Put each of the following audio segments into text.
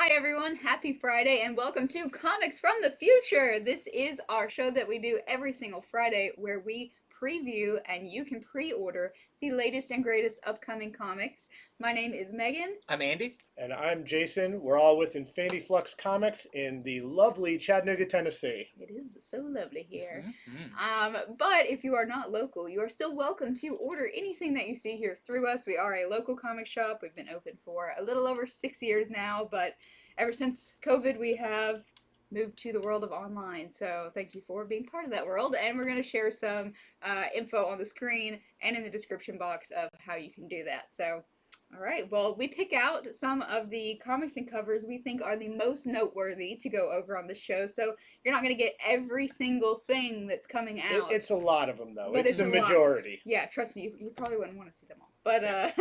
Hi everyone, happy Friday and welcome to Comics from the Future. This is our show that we do every single Friday where we preview and you can pre-order the latest and greatest upcoming comics. My name is Megan. I'm Andy. And I'm Jason. We're all with Infinity Flux Comics in the lovely Chattanooga, Tennessee. It is so lovely here. Mm-hmm. But if you are not local, you are still welcome to order anything that you see here through us. We are a local comic shop. We've been open for a little over 6 years now, but ever since COVID, we have moved to the world of online. So thank you for being part of that world. And we're going to share some info on the screen and in the description box of how you can do that. So all right, well, we pick out some of the comics and covers we think are the most noteworthy to go over on the show. So you're not going to get every single thing that's coming out. It's a lot of them, though. But it's the majority. Yeah, trust me, you probably wouldn't want to see them all. But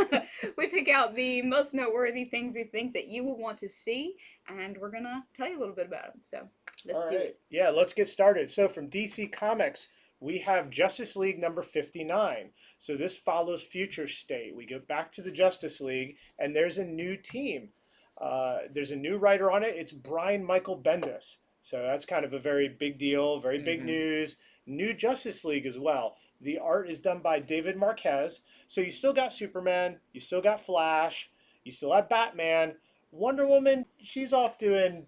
we pick out the most noteworthy things we think that you will want to see, and we're going to tell you a little bit about them. So let's do it. Yeah, let's get started. So from DC Comics, we have Justice League number 59. So this follows Future State. We go back to the Justice League, and there's a new team. There's a new writer on it. It's Brian Michael Bendis. So that's kind of a very big deal, very big news. New Justice League as well. The art is done by David Marquez. So you still got Superman, you still got Flash, you still have Batman. Wonder Woman, she's off doing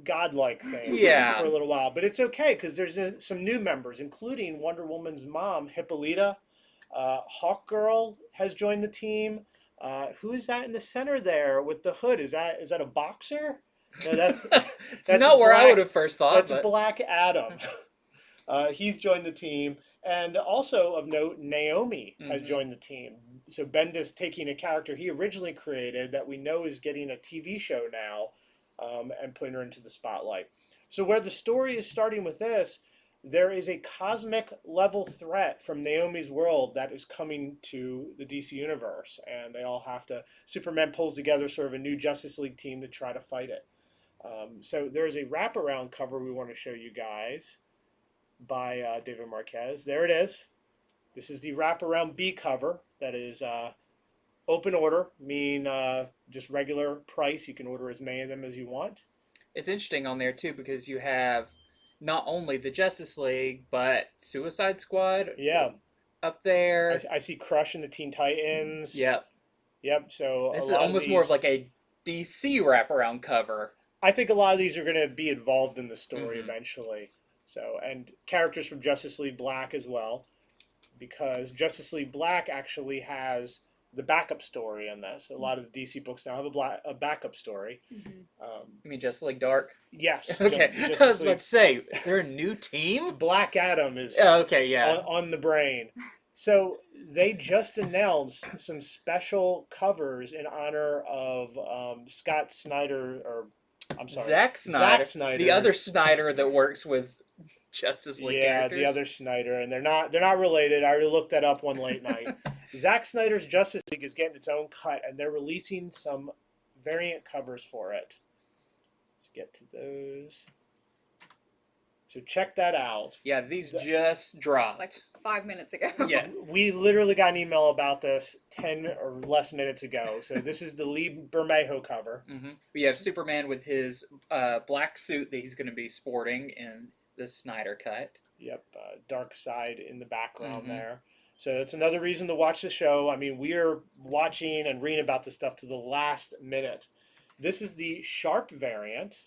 godlike things for a little while. But it's okay because there's some new members, including Wonder Woman's mom, Hippolyta. Hawkgirl has joined the team. Who is that in the center there with the hood? Is that a boxer? No, that's not where I would have first thought. That's Black Adam. He's joined the team. And also of note, Naomi has joined the team. So Bendis taking a character he originally created that we know is getting a TV show now and putting her into the spotlight. So where the story is starting with this, there is a cosmic level threat from Naomi's world that is coming to the DC universe. And they all have to, Superman pulls together sort of a new Justice League team to try to fight it. So there's a wraparound cover we want to show you guys by David Marquez. There it is. This is the wraparound B cover that is open order, meaning just regular price. You can order as many of them as you want. It's interesting on there too because you have not only the Justice League but Suicide Squad. Yeah. Up there. I see Crush and the Teen Titans. Yep. So this is almost more of like a DC wraparound cover. I think a lot of these are going to be involved in the story eventually. So, and characters from Justice League Black as well, because Justice League Black actually has the backup story in this. A lot of the DC books now have a backup story. You mean Justice League Dark? Yes. Okay. I was about to say, is there a new team? Black Adam is on the brain. So they just announced some special covers in honor of Scott Snyder, or I'm sorry, Zack Snyder, the other Snyder that works with Justice League characters. The other Snyder, and they're not related. I already looked that up one late night. Zack Snyder's Justice League is getting its own cut, and they're releasing some variant covers for it. Let's get to those. So check that out. Yeah, these just dropped. Like 5 minutes ago. Yeah. We literally got an email about this 10 or less minutes ago. So this is the Lee Bermejo cover. We have Superman with his black suit that he's going to be sporting in the Snyder cut. Yep, Dark Side in the background there. So that's another reason to watch the show. I mean, we are watching and reading about this stuff to the last minute. This is the Sharp variant.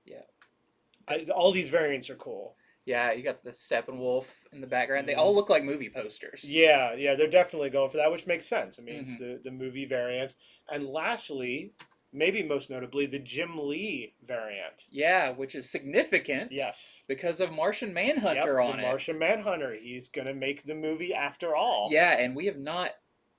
Yeah. All these variants are cool. Yeah, you got the Steppenwolf in the background. They all look like movie posters. Yeah, they're definitely going for that, which makes sense. I mean, it's the movie variants. And lastly, maybe most notably, the Jim Lee variant. Yeah, which is significant. Yes. Because of Martian Manhunter on it. Martian Manhunter. He's going to make the movie after all. Yeah, and we have not,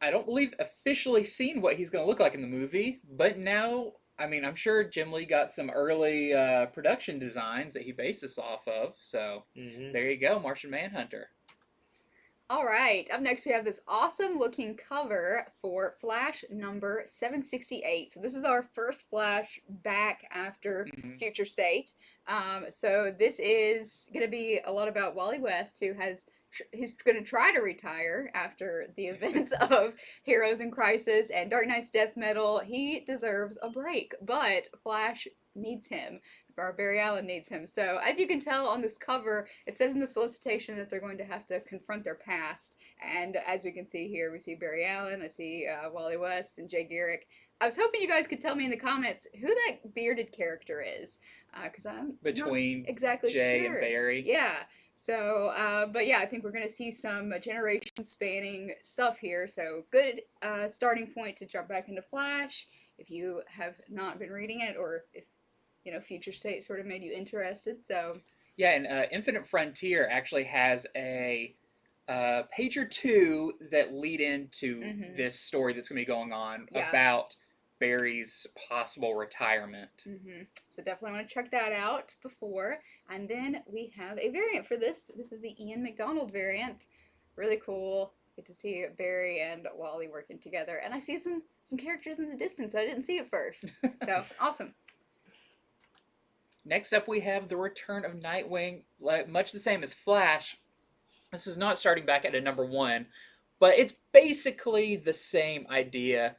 I don't believe, officially seen what he's going to look like in the movie. But now, I mean, I'm sure Jim Lee got some early production designs that he based this off of. So there you go, Martian Manhunter. All right, up next we have this awesome looking cover for Flash number 768. So this is our first Flash back after Future State. So this is going to be a lot about Wally West, who he's going to try to retire after the events of Heroes in Crisis and Dark Knight's Death Metal. He deserves a break, but Flash needs him. Or Barry Allen needs him. So as you can tell on this cover, it says in the solicitation that they're going to have to confront their past. And as we can see here, we see Barry Allen, I see Wally West and Jay Garrick. I was hoping you guys could tell me in the comments who that bearded character is, because I'm Between not exactly Jay sure. and Barry. Yeah. So, but yeah, I think we're going to see some generation-spanning stuff here. So, good starting point to jump back into Flash if you have not been reading it, or if Future State sort of made you interested. So, yeah, and Infinite Frontier actually has a page or two that lead into this story that's going to be going on about Barry's possible retirement. So definitely want to check that out before. And then we have a variant for this. This is the Ian McDonald variant. Really cool. Get to see Barry and Wally working together. And I see some characters in the distance I didn't see at first. So, awesome. Next up, we have the return of Nightwing. Much the same as Flash. This is not starting back at a number 1, but it's basically the same idea.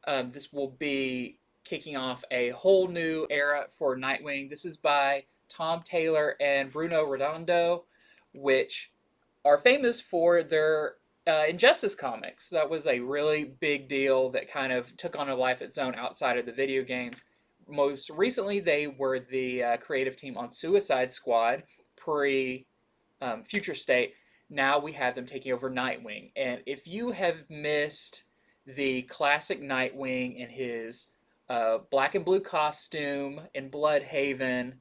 This will be kicking off a whole new era for Nightwing. This is by Tom Taylor and Bruno Redondo, which are famous for their Injustice comics. That was a really big deal that kind of took on a life of its own outside of the video games. Most recently, they were the creative team on Suicide Squad, pre-Future State. Now we have them taking over Nightwing. And if you have missed the classic Nightwing in his black and blue costume in Bloodhaven,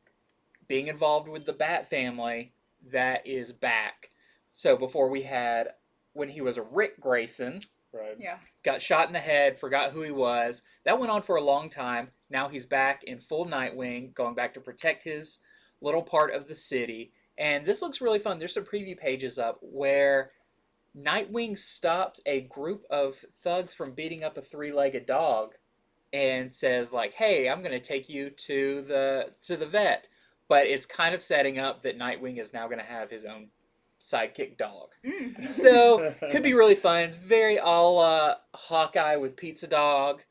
being involved with the Bat family, that is back. So before we had, when he was Rick Grayson, right? Yeah. Got shot in the head, forgot who he was. That went on for a long time. Now he's back in full Nightwing, going back to protect his little part of the city. And this looks really fun. There's some preview pages up where Nightwing stops a group of thugs from beating up a 3-legged dog and says, like, hey, I'm going to take you to the vet. But it's kind of setting up that Nightwing is now going to have his own sidekick dog. So, could be really fun. It's very a la Hawkeye with Pizza Dog,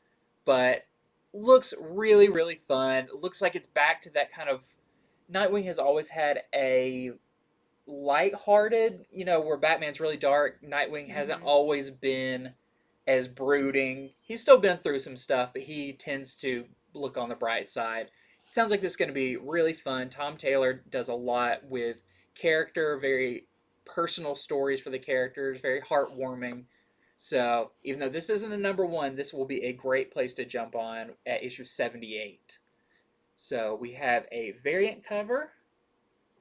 but looks really, really fun. Looks like it's back to that kind of... Nightwing has always had a lighthearted, where Batman's really dark. Nightwing hasn't always been as brooding. He's still been through some stuff, but he tends to look on the bright side. Sounds like this is going to be really fun. Tom Taylor does a lot with character, very personal stories for the characters, very heartwarming. So, even though this isn't a number 1, this will be a great place to jump on at issue 78. So, we have a variant cover.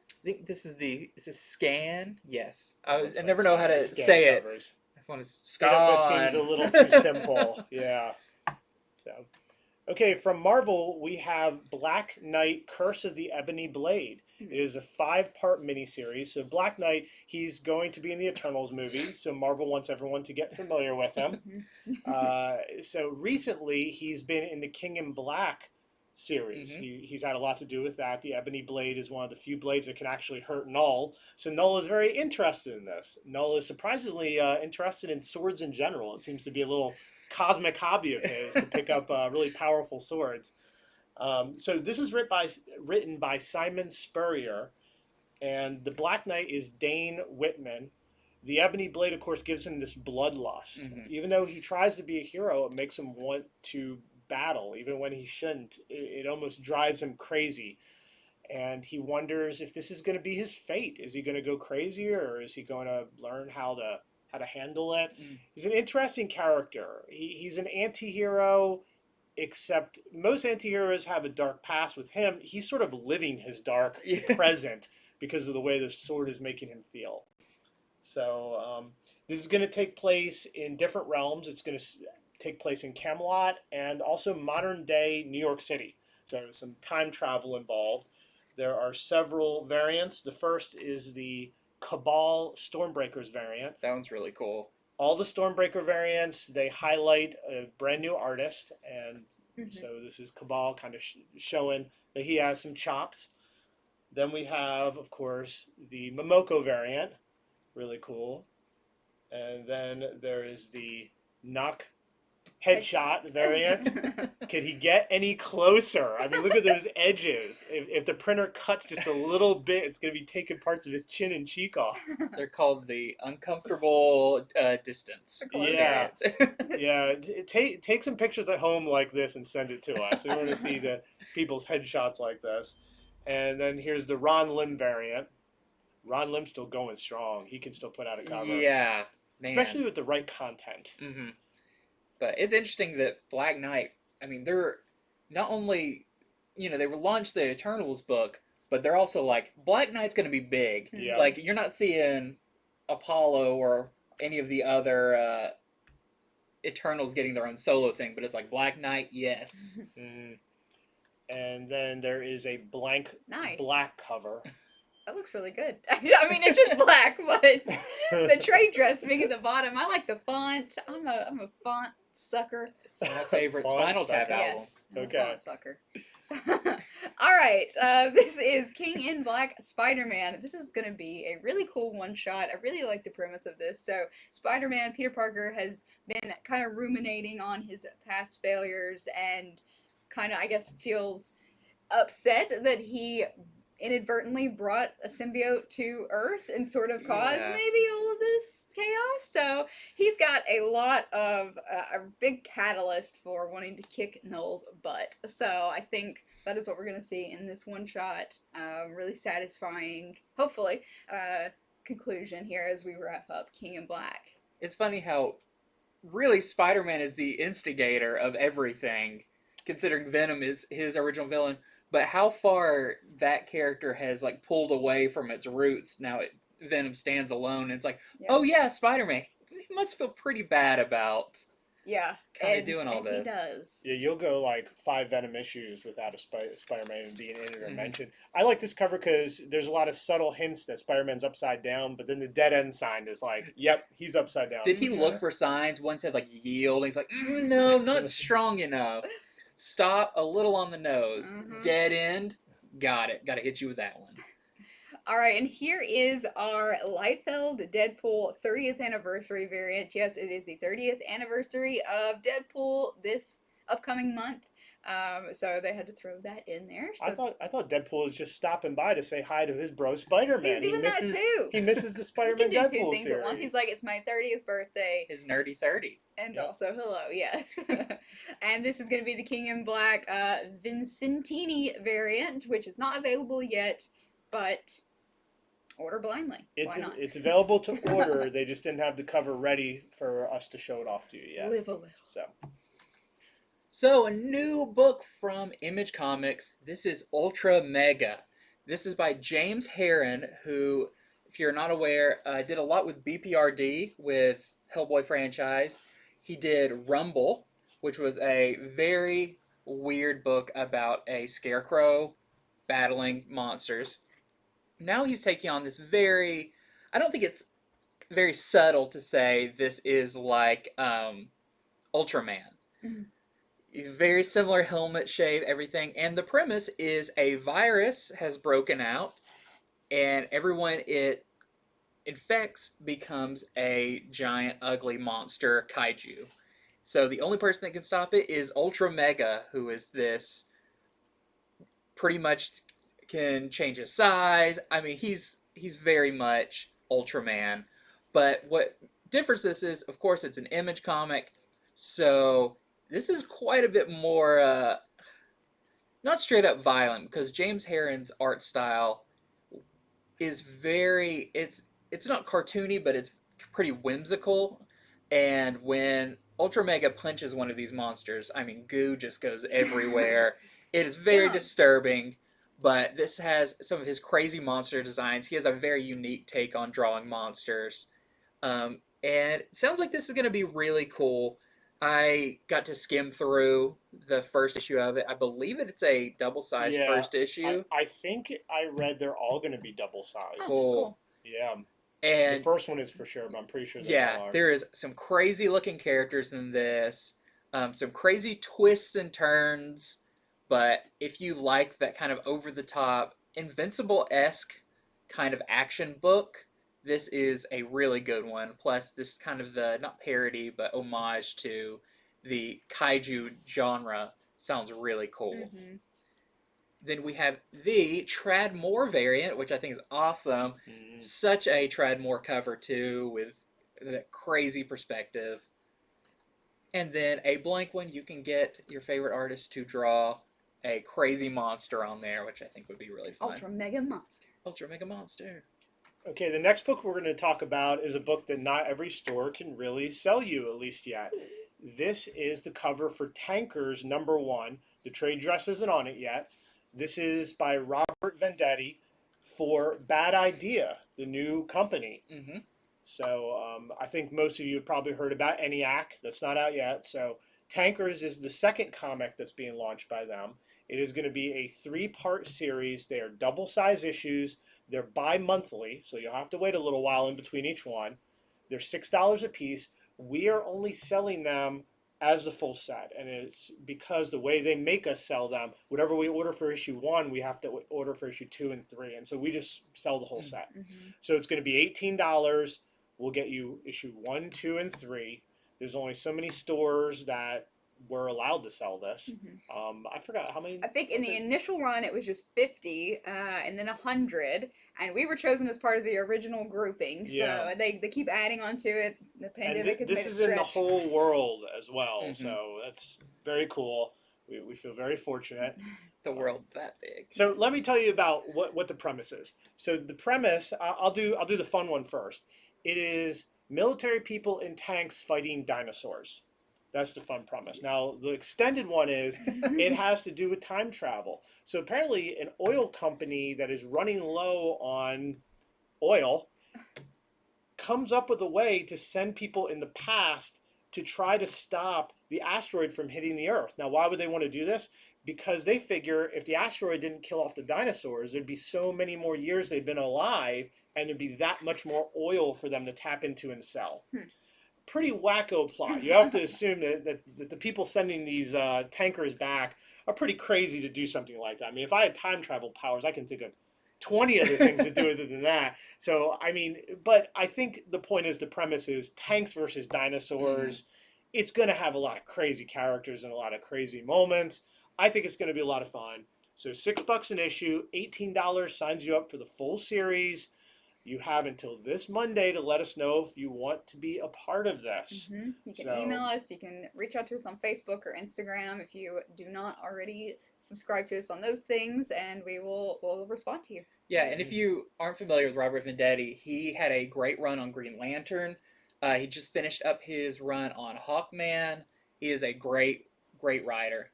I think this is Scan. Yes. I never know how to say covers. It. I want to Scan seems a little too simple. Yeah. So, okay, from Marvel, we have Black Knight, Curse of the Ebony Blade. It is a 5-part miniseries. So Black Knight, he's going to be in the Eternals movie. So Marvel wants everyone to get familiar with him. So recently, he's been in the King in Black series. He's had a lot to do with that. The Ebony Blade is one of the few blades that can actually hurt Null. So Null is very interested in this. Null is surprisingly interested in swords in general. It seems to be a little cosmic hobby of his to pick up really powerful swords. So this is written by Simon Spurrier, and the Black Knight is Dane Whitman. The Ebony Blade, of course, gives him this bloodlust. Even though he tries to be a hero, it makes him want to battle, even when he shouldn't. It almost drives him crazy. And he wonders if this is going to be his fate. Is he going to go crazy, or is he going to learn how to handle it? He's an interesting character. He's an anti-hero, except most anti-heroes have a dark past. With him, he's sort of living his dark present because of the way the sword is making him feel. So this is going to take place in different realms. It's going to take place in Camelot and also modern day New York City. So there's some time travel involved. There are several variants. The first is the Cabal Stormbreakers variant. That one's really cool. All the Stormbreaker variants, they highlight a brand new artist, and so this is Cabal kind of showing that he has some chops. Then we have, of course, the Momoko variant, really cool. And then there is the knock headshot variant. Could he get any closer? I mean, look at those edges. If the printer cuts just a little bit, it's going to be taking parts of his chin and cheek off. They're called the uncomfortable distance. Yeah. variants. Yeah, take some pictures at home like this and send it to us. We want to see the people's headshots like this. And then here's the Ron Lim variant. Ron Lim's still going strong. He can still put out a cover. Yeah, man. Especially with the right content. Mm-hmm. But it's interesting that Black Knight, I mean, they're not only, they launched the Eternals book, but they're also like, Black Knight's going to be big. Yeah. Like, you're not seeing Apollo or any of the other Eternals getting their own solo thing, but it's like Black Knight, yes. Mm. And then there is a blank Nice. black cover. That looks really good. I mean, it's just black, but the trade dress being at the bottom, I like the font. I'm a font sucker. It's my favorite Font Spinal Tap sucker. album. Yes, I'm Okay. a font sucker. All right, this is King in Black Spider-Man. This is going to be a really cool one-shot. I really like the premise of this. So, Spider-Man, Peter Parker, has been kind of ruminating on his past failures and kind of, I guess, feels upset that he inadvertently brought a symbiote to Earth and sort of caused maybe all of this chaos. So he's got a lot of a big catalyst for wanting to kick Null's butt. So I think that is what we're going to see in this one shot. Really satisfying, hopefully, conclusion here as we wrap up King in Black. It's funny how really Spider-Man is the instigator of everything, considering Venom is his original villain. But how far that character has like pulled away from its roots now, Venom stands alone. And it's like, oh yeah, Spider-Man. He must feel pretty bad about kind of doing all this. He does. Yeah, you'll go like 5 Venom issues without a Spider-Man being in it or mentioned. I like this cover because there's a lot of subtle hints that Spider-Man's upside down, but then the dead end sign is like, yep, he's upside down. Did he look for signs? One said like yield. And he's like, no, not strong enough. Stop a little on the nose. Dead end. Got it. Got to hit you with that one. All right, and here is our Liefeld Deadpool 30th anniversary variant. Yes, it is the 30th anniversary of Deadpool this upcoming month. So they had to throw that in there. So I thought Deadpool was just stopping by to say hi to his bro Spider-Man. He's doing that too. He misses the Spider-Man he can do Deadpool two things series. at once. He's like, it's my 30th birthday. His nerdy 30. And also, hello, yes. And this is going to be the King in Black Vincentini variant, which is not available yet, but order blindly. Why not? It's available to order. They just didn't have the cover ready for us to show it off to you yet. Live a little. So, a new book from Image Comics. This is Ultramega. This is by James Herron, who, if you're not aware, did a lot with BPRD, with Hellboy franchise. He did Rumble, which was a very weird book about a scarecrow battling monsters. Now he's taking on this I don't think it's very subtle to say this is like Ultraman. Mm-hmm. He's very similar helmet shape, everything. And the premise is a virus has broken out, and everyone it infects becomes a giant, ugly monster kaiju. So the only person that can stop it is Ultramega, who is this pretty much can change his size. I mean, he's very much Ultraman. But what differs this is, of course, it's an Image comic, so this is quite a bit more, not straight up violent, because James Herron's art style is it's not cartoony, but it's pretty whimsical. And when Ultramega punches one of these monsters, I mean, goo just goes everywhere. It is very disturbing, but this has some of his crazy monster designs. He has a very unique take on drawing monsters. And it sounds like this is going to be really cool. I got to skim through the first issue of it. I believe it's a double-sized first issue. I think I read they're all going to be double-sized. Cool. Yeah. And the first one is for sure, but I'm pretty sure they all are. There is some crazy-looking characters in this. Some crazy twists and turns. But if you like that kind of over-the-top Invincible-esque kind of action book, this is a really good one. Plus, this kind of the, not parody, but homage to the kaiju genre sounds really cool. Mm-hmm. Then we have the Trad Moore variant, which I think is awesome. Mm. Such a Trad Moore cover, too, with that crazy perspective. And then a blank one, you can get your favorite artist to draw a crazy monster on there, which I think would be really fun. Ultramega Monster. Ultramega Monster. Okay, the next book we're going to talk about is a book that not every store can really sell you, at least yet. This is the cover for Tankers #1. The trade dress isn't on it yet. This is by Robert Venditti for Bad Idea, the new company. Mm-hmm. So I think most of you have probably heard about ENIAC. That's not out yet. So Tankers is the second comic that's being launched by them. It is going to be a 3-part series. They are double-size issues. They're bi-monthly, so you'll have to wait a little while in between each one. They're $6 a piece. We are only selling them as a full set, and it's because the way they make us sell them, whatever we order for issue 1, we have to order for issue 2 and 3, and so we just sell the whole set. Mm-hmm. So it's going to be $18. We'll get you issue 1, 2, and 3. There's only so many stores that were allowed to sell this. Mm-hmm. I forgot how many. I think in the initial run it was just 50, and then 100, and we were chosen as part of the original grouping. So Yeah. they keep adding onto it. The pandemic has this made it is in the stretch. whole world as well, Mhm. so that's very cool. We feel very fortunate. The world that big. So let me tell you about what the premise is. So the premise, I'll do the fun one first. It is military people in tanks fighting dinosaurs. That's the fun premise. Now the extended one is it has to do with time travel. So apparently an oil company that is running low on oil comes up with a way to send people in the past to try to stop the asteroid from hitting the Earth. Now, why would they want to do this? Because they figure if the asteroid didn't kill off the dinosaurs, there'd be so many more years they'd been alive, and there'd be that much more oil for them to tap into and sell. Pretty wacko plot. You have to assume that the people sending these tankers back are pretty crazy to do something like that. I mean, if I had time travel powers, I can think of 20 other things to do with it than that. So, I mean, but I think the point is the premise is tanks versus dinosaurs. It's going to have a lot of crazy characters and a lot of crazy moments. I think it's going to be a lot of fun. So $6 an issue, $18 signs you up for the full series. You have until this Monday to let us know if you want to be a part of this. Mm-hmm. You can So- email us. You can reach out to us on Facebook or Instagram if you do not already subscribe to us on those things, and we'll respond to you. Yeah, and if you aren't familiar with Robert Venditti, he had a great run on Green Lantern. He just finished up his run on Hawkman. He is a great writer.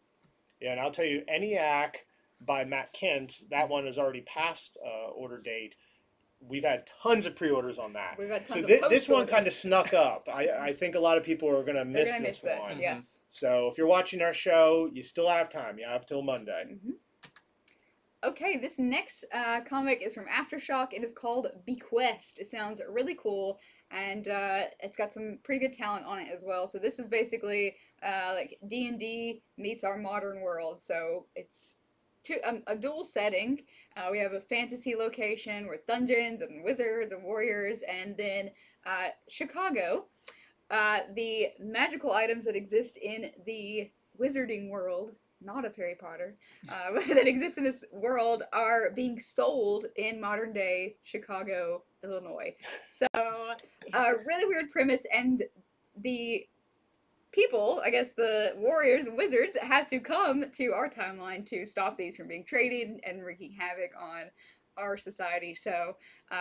Yeah, and I'll tell you, ENIAC by Matt Kent, that one is already past order date. We've had tons of pre-orders on that. We've had So tons of this one post-orders. kind of snuck up. I think a lot of people are going to They're miss gonna miss this. one. Yes. So if you're watching our show, you still have time. You have till Monday. Mm-hmm. Okay, this next comic is from Aftershock. It is called Bequest. It sounds really cool, and it's got some pretty good talent on it as well. So this is basically like D&D meets our modern world. So it's a dual setting. We have a fantasy location with dungeons and wizards and warriors, and then Chicago. The magical items that exist in the wizarding world, not of Harry Potter, that exist in this world are being sold in modern day Chicago, Illinois. So, really weird premise, and the people, I guess the warriors and wizards, have to come to our timeline to stop these from being traded and wreaking havoc on our society. So,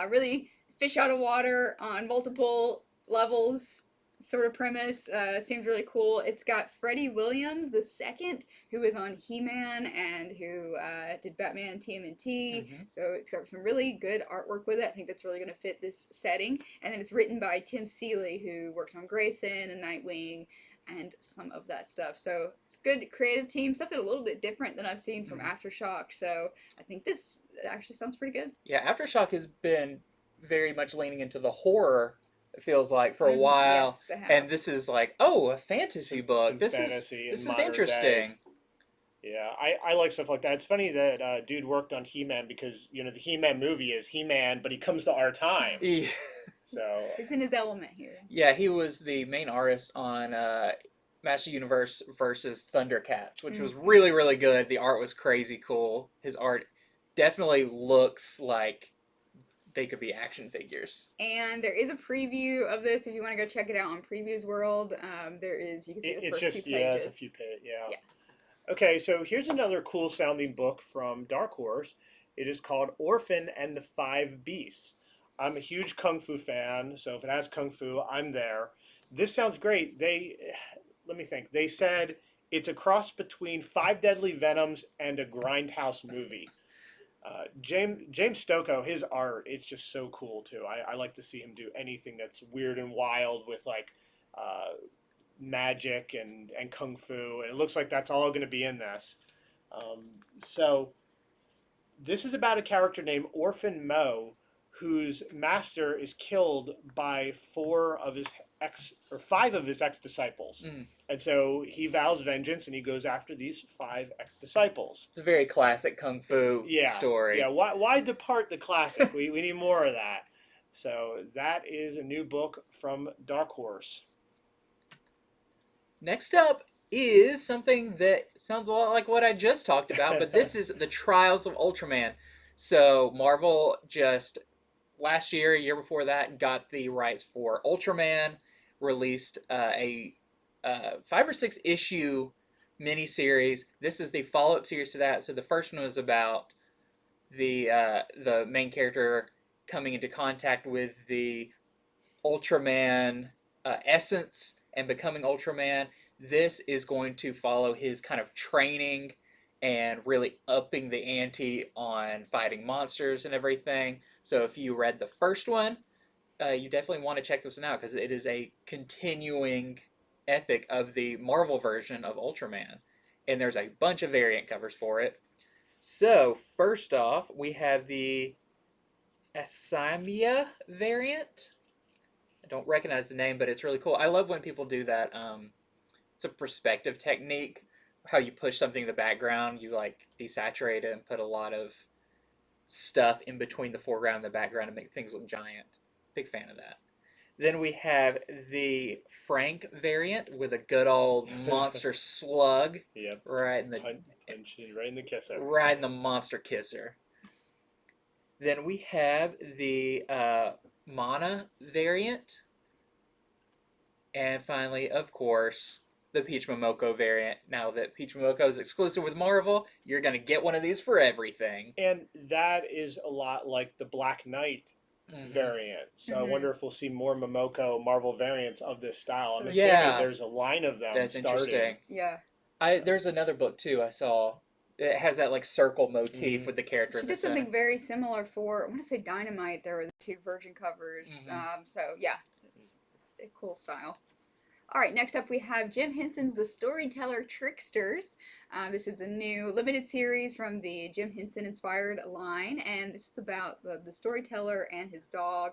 really fish out of water on multiple levels sort of premise. Seems really cool. It's got Freddie Williams II, who is on He-Man and who did Batman TMNT. Mhm. So it's got some really good artwork with it. I think that's really going to fit this setting. And then it's written by Tim Seeley, who worked on Grayson and Nightwing and some of that stuff. So it's a good creative team, something a little bit different than I've seen from Aftershock. So I think this actually sounds pretty good. Yeah, Aftershock has been very much leaning into the horror, it feels like, for a while. Yes, they have. And this is like, oh, a fantasy book. Some This fantasy in is modern interesting. day. Yeah, I like stuff like that. It's funny that dude worked on He-Man because the He-Man movie is He-Man, but he comes to our time. He, So He's in his element here. yeah, he was the main artist on Master Universe versus Thundercats, which was really, really good. The art was crazy cool. His art definitely looks like they could be action figures. And there is a preview of this if you want to go check it out on Previews World. You can see the it's first just few pages. it's a few pages. Yeah. Yeah. Okay, so here's another cool sounding book from Dark Horse. It is called Orphan and the Five Beasts. I'm a huge kung fu fan, so if it has kung fu, I'm there. This sounds great. Let me think. They said it's a cross between Five Deadly Venoms and a Grindhouse movie. James Stokoe, his art, it's just so cool too. I like to see him do anything that's weird and wild with like magic and kung fu, and it looks like that's all going to be in this. So this is about a character named Orphan Mo, whose master is killed by five of his ex disciples. And so he vows vengeance and he goes after these five ex disciples. It's a very classic kung fu story. Yeah, why depart the classic? We need more of that. So that is a new book from Dark Horse. Next up is something that sounds a lot like what I just talked about, but this is the Trials of Ultraman. So Marvel just last year, a year before that, got the rights for Ultraman, released a 5 or 6 issue miniseries. This is the follow-up series to that. So the first one was about the main character coming into contact with the Ultraman essence and becoming Ultraman. This is going to follow his kind of training and really upping the ante on fighting monsters and everything. So if you read the first one, you definitely want to check this one out because it is a continuing epic of the Marvel version of Ultraman. And there's a bunch of variant covers for it. So first off, we have the Asamia variant. I don't recognize the name, but it's really cool. I love when people do that. It's a perspective technique, how you push something in the background, you like desaturate it and put a lot of stuff in between the foreground and the background to make things look giant. Big fan of that. Then we have the Frank variant with a good old monster slug. Yep. Right in the punching right in the kisser. Right in the monster kisser. Then we have the Mana variant. And finally, of course, the Peach Momoko variant. Now that Peach Momoko is exclusive with Marvel, you're going to get one of these for everything. And that is a lot like the Black Knight variant. So I wonder if we'll see more Momoko Marvel variants of this style. I'm assuming there's a line of them. That's starting. Interesting. Yeah. There's another book too I saw. It has that like circle motif with the character. She did something very similar for, I want to say Dynamite. There were the 2 Virgin covers. So yeah, it's a cool style. All right, next up we have Jim Henson's The Storyteller Tricksters. This is a new limited series from the Jim Henson-inspired line, and this is about the storyteller and his dog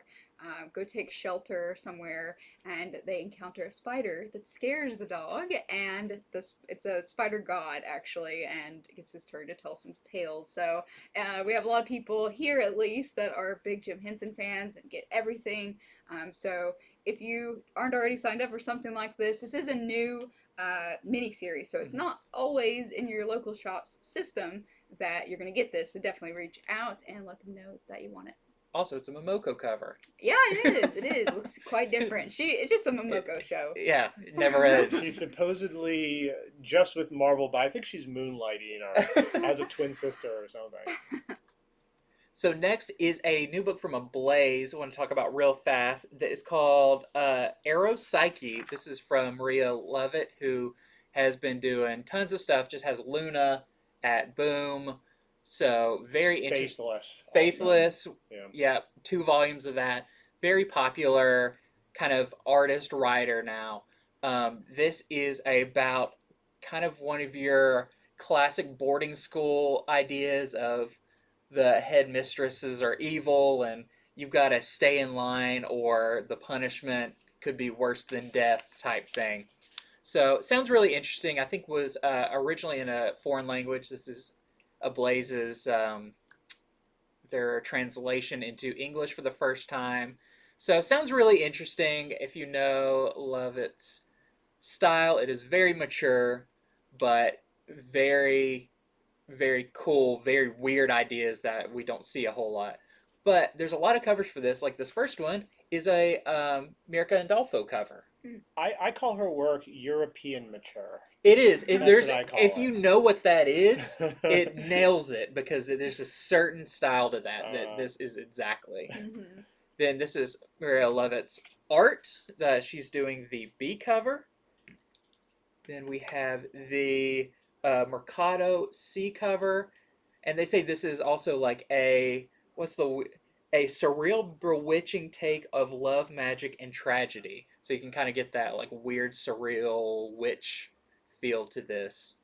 go take shelter somewhere, and they encounter a spider that scares the dog, and it's a spider god, actually, and it gets his turn to tell some tales. So we have a lot of people here, at least, that are big Jim Henson fans and get everything. So if you aren't already signed up for something like this is a new mini-series, so it's not always in your local shop's system that you're going to get this, so definitely reach out and let them know that you want it. Also, it's a Momoko cover. Yeah, it is. It looks quite different. It's just a Momoko show. Yeah, it never ends. She's supposedly just with Marvel, but I think she's moonlighting or has a twin sister or something. So next is a new book from Ablaze I want to talk about real fast that is called Eros, Psyche. This is from Maria Lovett, who has been doing tons of stuff, just has Luna at Boom. So very interesting. Faithless. Yeah, 2 volumes of that. Very popular kind of artist writer now. This is about kind of one of your classic boarding school ideas of the headmistresses are evil and you've got to stay in line or the punishment could be worse than death type thing. So sounds really interesting. I think was originally in a foreign language. This is Ablaze's their translation into English for the first time. So sounds really interesting. If you know Lovett's style, it is very mature, but very, very cool, very weird ideas that we don't see a whole lot. But there's a lot of covers for this. Like this first one is a Mirka Andolfo cover. I call her work European mature. It is. If That's there's, what I call if it. you know what that is, it nails it because there's a certain style to that this is exactly. Mm-hmm. Then this is Maria Lovett's art. She's doing the B cover. Then we have the Mercado C cover, and they say this is also like a surreal, bewitching take of love, magic, and tragedy. So you can kind of get that like weird, surreal witch feel to this.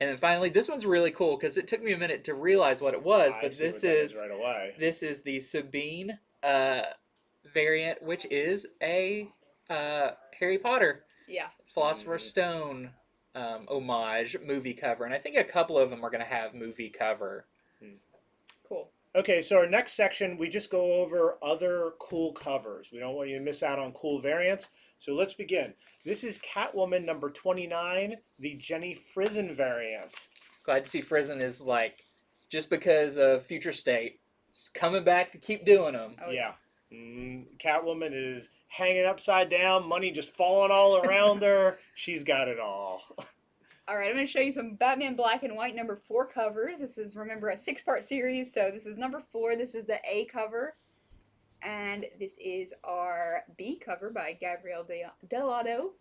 And then finally, this one's really cool because it took me a minute to realize what it was, I but see this what that is right away. this is the Sabine variant, which is a Harry Potter Yeah. Philosopher's Stone homage movie cover, and I think a couple of them are going to have movie cover. Cool. Okay, so our next section, we just go over other cool covers. We don't want you to miss out on cool variants. So let's begin. This is Catwoman number 29, the Jenny Frison variant. Glad to see Frison is like, just because of Future State, she's coming back to keep doing them. Oh, yeah. Catwoman is hanging upside down, money just falling all around her. She's got it all. All right, I'm going to show you some Batman Black and White number 4 covers. This is, remember, a 6-part series, so this is number 4. This is the A cover, and this is our B cover by Gabrielle Dell'Otto.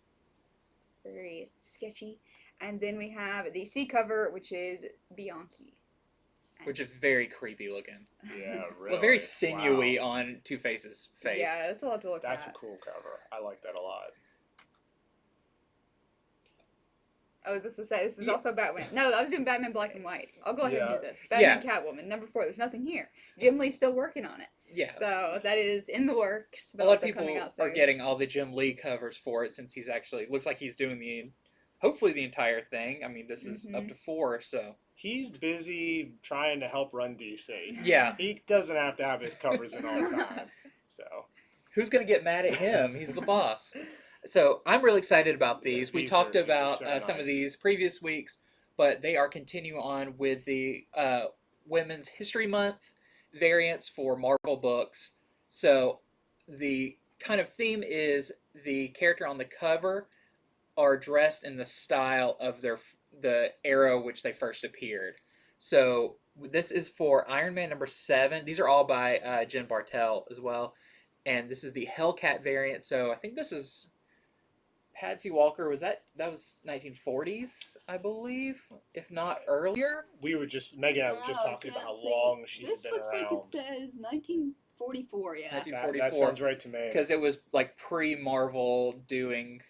Very sketchy. And then we have the C cover, which is Bianchi. Which is very creepy looking. Yeah, really. Well, very sinewy Wow. on Two-Face's face. Yeah, that's a lot to look That's at. a cool cover. I like that a lot. Oh, is this the same? This is Yeah. also Batman. No, I was doing Batman Black and White. I'll go ahead and do this. Batman Catwoman, number 4. There's nothing here. Jim Lee's still working on it. Yeah. So that is in the works. But A lot of also people coming out soon. are getting all the Jim Lee covers for it since he's actually, looks like he's doing hopefully the entire thing. I mean, this is up to 4, so. He's busy trying to help run DC. Yeah. He doesn't have to have his covers in all the time. So Who's going to get mad at him? He's the boss. So I'm really excited about these. We talked these are about so some of nice. these previous weeks, but they are continuing on with the Women's History Month variants for Marvel books. So the kind of theme is the character on the cover are dressed in the style of the era which they first appeared. So this is for Iron Man number 7. These are all by Jen Bartel as well. And this is the Hellcat variant. So I think this is Patsy Walker. Was that was 1940s, I believe, if not earlier. we were just Megan and I were just talking about how long she had been around. This looks like it says 1944, yeah. 1944. That sounds right to me. Because it was like pre-Marvel doing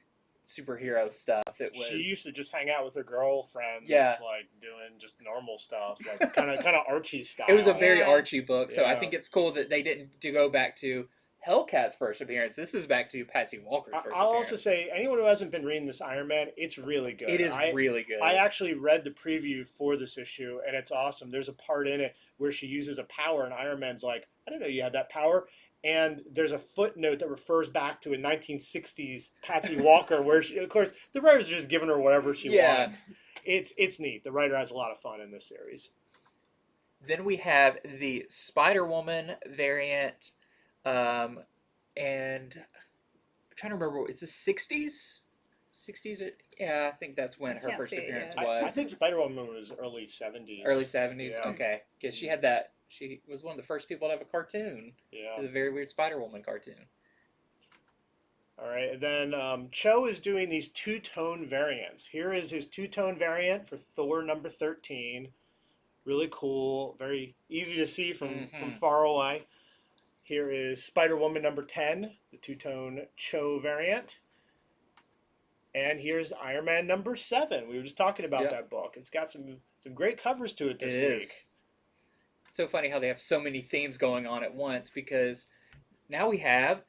superhero stuff. It was. She used to just hang out with her girlfriends, Yeah. like doing just normal stuff, like kind of Archie style. It was a very Yeah. Archie book, so I Yeah. think it's cool that they didn't go back to Hellcat's first appearance. This is back to Patsy Walker's first I'll appearance. also say, anyone who hasn't been reading this Iron Man, it's really good. It is really good. I actually read the preview for this issue, and it's awesome. There's a part in it where she uses a power, and Iron Man's like, I didn't know you had that power. And there's a footnote that refers back to a 1960s Patsy Walker, where, of course, the writers are just giving her whatever she wants. It's neat. The writer has a lot of fun in this series. Then we have the Spider-Woman variant, and I'm trying to remember, it's the 60s? 60s? Yeah, I think that's when I her can't first see it, appearance yeah. was. I think Spider-Woman was early 70s. Early 70s? Yeah. Okay. Because she had that, she was one of the first people to have a cartoon. Yeah. It was a very weird Spider-Woman cartoon. All right, and then Cho is doing these two-tone variants. Here is his two-tone variant for Thor number 13. Really cool, very easy to see from far away. Here is Spider-Woman number 10, the two-tone Cho variant. And here's Iron Man number 7. We were just talking about that book. It's got some great covers to it this week. It's so funny how they have so many themes going on at once, because now we have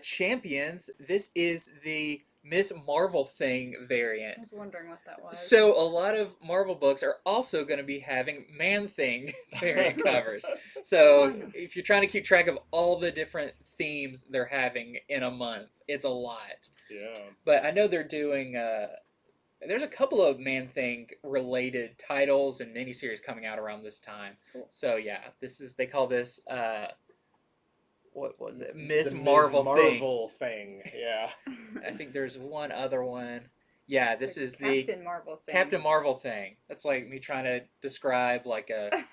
Champions. This is the Miss Marvel Thing I variant. was wondering what that was. So a lot of Marvel books are also going to be having Man Thing variant covers. So if you're trying to keep track of all the different themes they're having in a month, it's a lot. Yeah. But I know they're doing. There's a couple of Man Thing related titles and miniseries coming out around this time. Cool. So yeah, they call this what was it? The Miss Ms. Marvel Thing. Marvel thing. Yeah. I think there's one other one. Yeah, this is the Captain Marvel thing. Captain Marvel Thing. That's like me trying to describe like a.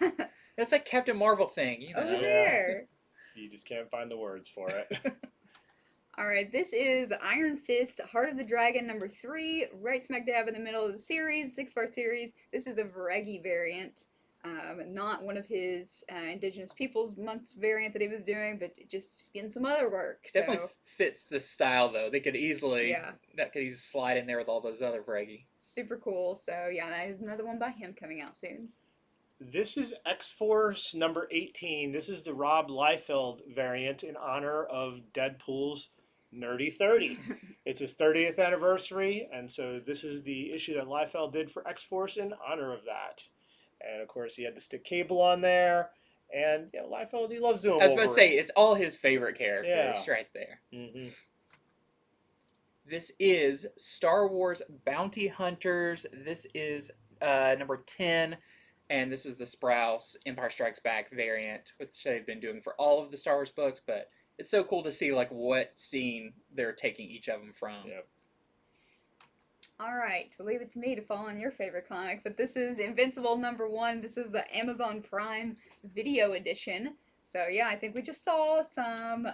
That's like Captain Marvel thing, you know. Over there. You just can't find the words for it. Alright, this is Iron Fist, Heart of the Dragon #3, right smack dab in the middle of the series, 6-part series. This is the Varegi variant, not one of his Indigenous Peoples Months variant that he was doing, but just getting some other work. Definitely fits the style though. They could easily that could easily slide in there with all those other Varegi. Super cool. So yeah, that is another one by him coming out soon. This is X-Force #18. This is the Rob Liefeld variant in honor of Deadpool's Nerdy 30. It's his 30th anniversary, and so this is the issue that Liefeld did for X-Force in honor of that. And of course, he had the stick cable on there. And yeah, Liefeld, he loves doing I was about to say, Wolverine. it's all his favorite characters Yeah. right there. Mm-hmm. This is Star Wars Bounty Hunters. This is number 10. And this is the Sprouse Empire Strikes Back variant, which they've been doing for all of the Star Wars books. But it's so cool to see like what scene they're taking each of them from. Yep. Alright, to leave it to me to fall on your favorite comic, but this is Invincible #1. This is the Amazon Prime video edition. So yeah, I think we just saw some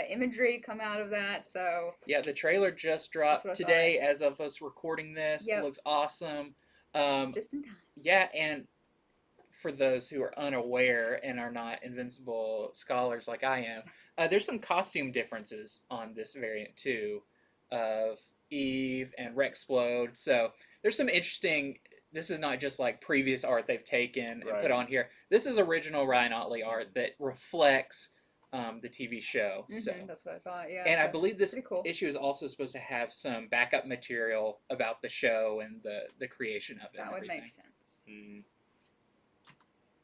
imagery come out of that, so... Yeah, the trailer just dropped today as of us recording this. It looks awesome. Just in time. Yeah, and for those who are unaware and are not Invincible scholars like I am, there's some costume differences on this variant too, of Eve and Rexplode. So there's some interesting. This is not just like previous art they've taken and put on here. This is original Ryan Otley art that reflects the TV show. So that's what I thought. Yeah, and I believe this cool. issue is also supposed to have some backup material about the show and the creation of it. That would make sense. Mm-hmm.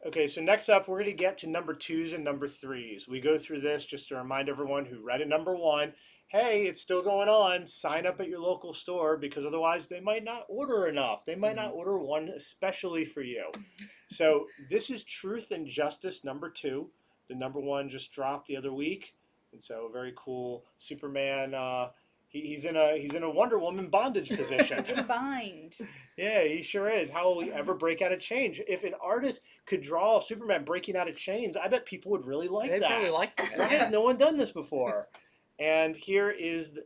Okay, so next up, we're going to get to #2s and #3s. We go through this just to remind everyone who read it #1, hey, it's still going on. Sign up at your local store because otherwise they might not order enough. They might not order one especially for you. So this is Truth and Justice #2. The #1 just dropped the other week. And so very cool. Superman, he's in a Wonder Woman bondage position. In a bind. Yeah, he sure is. How will he ever break out of chains? If an artist could draw Superman breaking out of chains, I bet people would really like that. They'd really like that. Why has no one done this before? And here is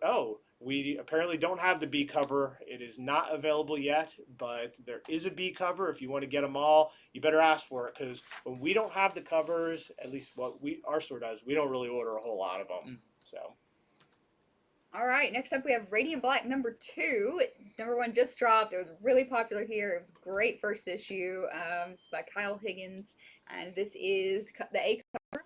we apparently don't have the B cover. It is not available yet, but there is a B cover. If you want to get them all, you better ask for it because when we don't have the covers, at least what our store does, we don't really order a whole lot of them. So. All right, next up we have Radiant Black #2. #1 just dropped. It was really popular here. It was a great first issue. It's by Kyle Higgins, and this is the A cover.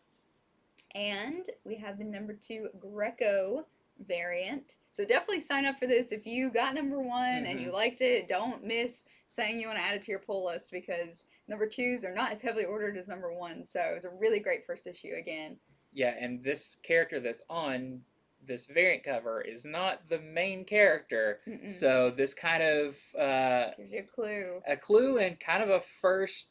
And we have the #2 Greco variant. So definitely sign up for this if you got #1 and you liked it. Don't miss saying you want to add it to your pull list because #2s are not as heavily ordered as #1. So it was a really great first issue again. Yeah, and this character that's on this variant cover is not the main character. So this kind of gives you a clue. A clue and kind of a first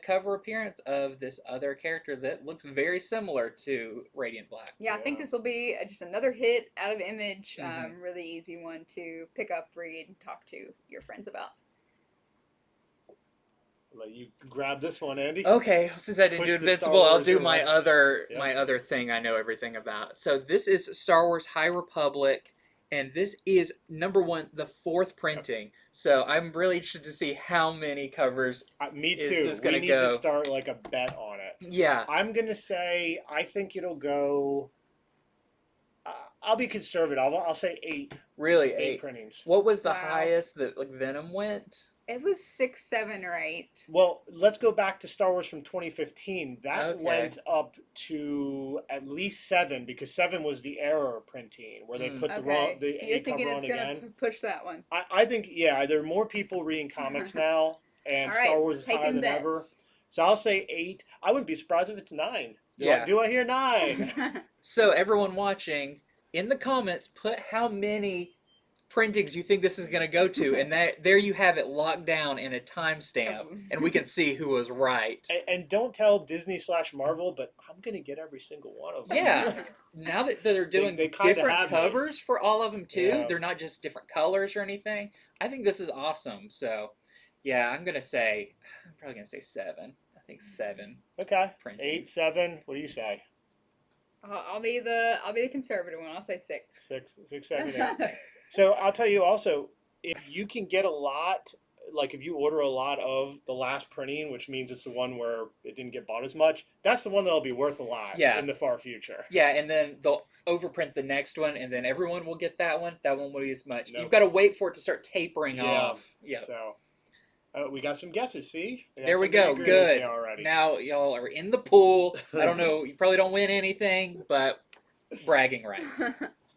cover appearance of this other character that looks very similar to Radiant Black. Yeah, I think this will be just another hit out of Image. Really easy one to pick up, read, and talk to your friends about. Let you grab this one, Andy. Okay, since I didn't do Invincible, I'll do my other thing I know everything about. So this is Star Wars High Republic, and this is #1, the 4th printing. So I'm really interested to see how many covers. Me too. Is this gonna we need to start like a bet on it. Yeah. I'm gonna say I think it'll go. I'll be conservative. I'll say 8. Really, 8 printings. What was the highest that like Venom went? It was 6, 7, or 8. Well, let's go back to Star Wars from 2015. That Okay. went up to at least 7 because 7 was the error printing where they put Okay, the so you're A thinking cover it's on gonna again. push that one. I think, yeah, there are more people reading comics now, and All Star right, Wars is higher taking than ever. bets. So I'll say 8. I wouldn't be surprised if it's 9. Yeah. Do I hear 9? So everyone watching, in the comments, put how many printings you think this is going to go to, and there you have it locked down in a timestamp, and we can see who was right. And don't tell Disney/Marvel, but I'm going to get every single one of them. Yeah. Now that they're doing They kinda different have me. covers for all of them too, Yeah. they're not just different colors or anything. I think this is awesome. So, yeah, I'm probably gonna say 7. I think 7 Okay. printings. 8, 7. What do you say? I'll be the conservative one. I'll say 6. 6, 7, 8. So I'll tell you also, if you can get a lot, like if you order a lot of the last printing, which means it's the one where it didn't get bought as much, that's the one that'll be worth a lot in the far future. Yeah, and then they'll overprint the next one, and then everyone will get that one. That one won't be as much. Nope. You've got to wait for it to start tapering off. Yeah. So we got some guesses. See, There we go. Good. Now y'all are in the pool. I don't know. You probably don't win anything, but bragging rights.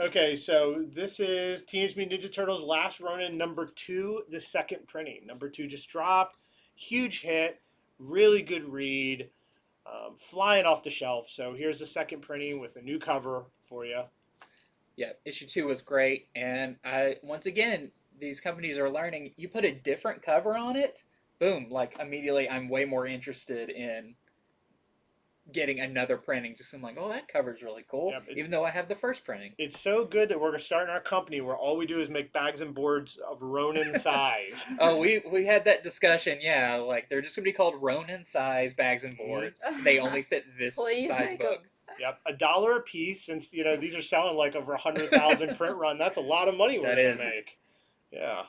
Okay, so this is Teenage Mutant Ninja Turtles Last Ronin #2, the second printing. #2 just dropped. Huge hit. Really good read. Flying off the shelf. So here's the second printing with a new cover for you. Yeah, issue 2 was great. And once again, these companies are learning. You put a different cover on it, boom, like immediately I'm way more interested in getting another printing. Just I'm like, oh, that cover's really cool, even though I have the first printing. It's so good that we're starting our company where all we do is make bags and boards of Ronin size. Oh, we had that discussion. Yeah, like they're just gonna be called Ronin size bags and boards. They only fit this size book. Yep, $1 a piece. Since these are selling like over 100,000 print run, that's a lot of money we're gonna make. Yeah.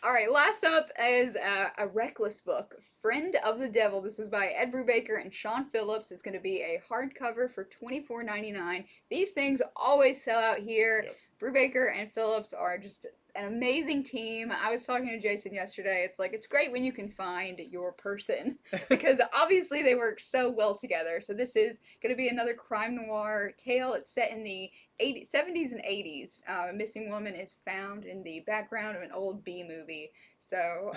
All right, last up is a Reckless book, Friend of the Devil. This is by Ed Brubaker and Sean Phillips. It's going to be a hardcover for $24.99. These things always sell out here. Yep. Brubaker and Phillips are just an amazing team. I was talking to Jason yesterday. It's like, it's great when you can find your person because obviously they work so well together. So this is going to be another crime noir tale. It's set in the 70s and 80s. A missing woman is found in the background of an old B movie. So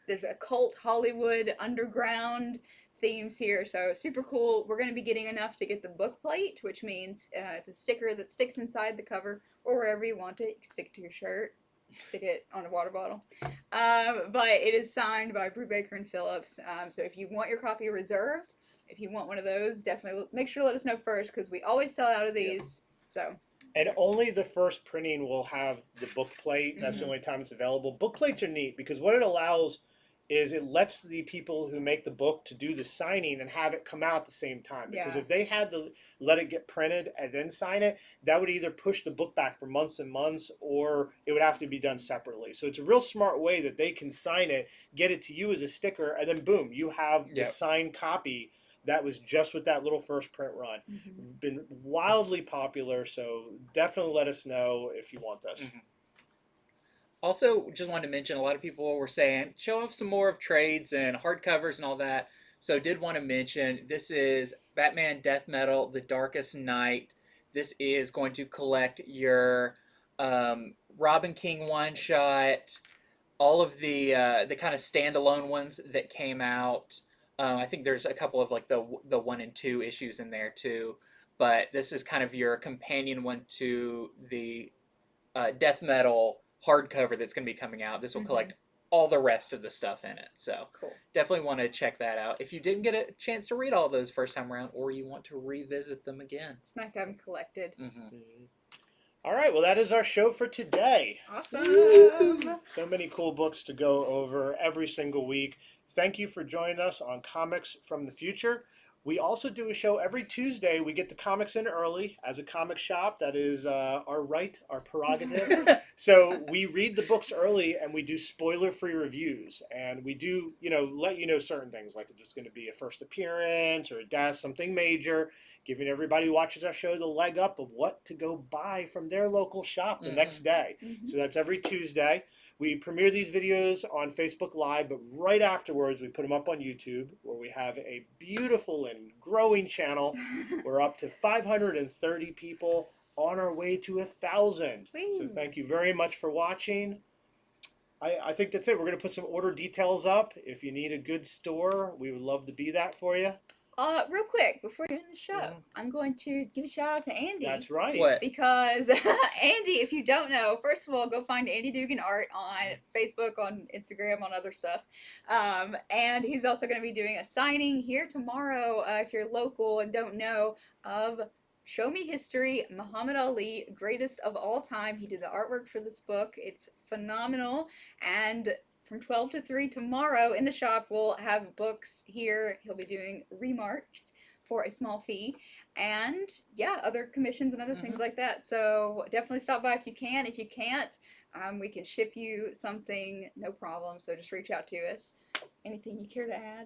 there's a cult Hollywood underground themes here, so super cool. We're going to be getting enough to get the book plate, which means it's a sticker that sticks inside the cover or wherever you want it. You can stick it to your shirt, stick it on a water bottle. But it is signed by Brubaker and Phillips. So if you want your copy reserved, if you want one of those, definitely make sure to let us know first because we always sell out of these. So. And only the first printing will have the book plate. That's the only time it's available. Book plates are neat because what it allows is it lets the people who make the book to do the signing and have it come out at the same time. Because if they had to let it get printed and then sign it, that would either push the book back for months and months or it would have to be done separately. So it's a real smart way that they can sign it, get it to you as a sticker, and then boom, you have the signed copy that was just with that little first print run. Been wildly popular, so definitely let us know if you want this. Also, just wanted to mention, a lot of people were saying, show off some more of trades and hardcovers and all that. So did want to mention, this is Batman Death Metal, The Darkest Night. This is going to collect your Robin King one-shot, all of the kind of standalone ones that came out. I think there's a couple of like the 1 and 2 issues in there too. But this is kind of your companion one to the Death Metal hardcover that's going to be coming out. This will collect all the rest of the stuff in it. So definitely want to check that out. If you didn't get a chance to read all those first time around or you want to revisit them again. It's nice to have them collected. All right, well, that is our show for today. Awesome. So many cool books to go over every single week. Thank you for joining us on Comics from the Future. We also do a show every Tuesday. We get the comics in early as a comic shop. That is our right, our prerogative. So we read the books early and we do spoiler-free reviews. And we do, let you know certain things, like it's just going to be a first appearance or a death, something major, giving everybody who watches our show the leg up of what to go buy from their local shop the next day. So that's every Tuesday. We premiere these videos on Facebook Live, but right afterwards, we put them up on YouTube, where we have a beautiful and growing channel. We're up to 530 people, on our way to 1,000. So thank you very much for watching. I think that's it. We're going to put some order details up. If you need a good store, we would love to be that for you. Real quick, before you end the show, Yeah. I'm going to give a shout out to Andy. That's right. What? Because Andy, if you don't know, first of all, go find Andy Dugan Art on Facebook, on Instagram, on other stuff. And he's also going to be doing a signing here tomorrow, if you're local and don't know, of Show Me History, Muhammad Ali, greatest of all time. He did the artwork for this book. It's phenomenal. And from 12 to 3 tomorrow in the shop, we'll have books here. He'll be doing remarks for a small fee. And yeah, other commissions and other things like that. So definitely stop by if you can. If you can't, we can ship you something, no problem. So just reach out to us. Anything you care to add?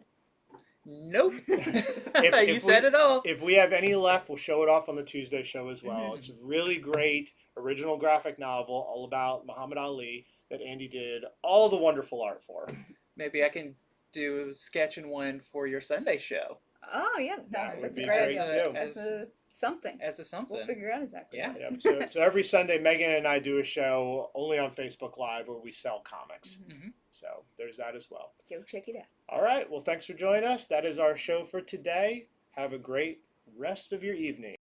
Nope. If You said it all. If we have any left, we'll show it off on the Tuesday show as well. Mhm. It's a really great original graphic novel all about Muhammad Ali that Andy did all the wonderful art for. Maybe I can do a sketch and one for your Sunday show Oh, yeah. That would That's be a great great, idea. too. As a something. as a something. We'll figure out exactly. Yeah. what. Yep. So every Sunday, Megan and I do a show only on Facebook Live where we sell comics. Mhm. So there's that as well. Go check it out. All right. Well, thanks for joining us. That is our show for today. Have a great rest of your evening.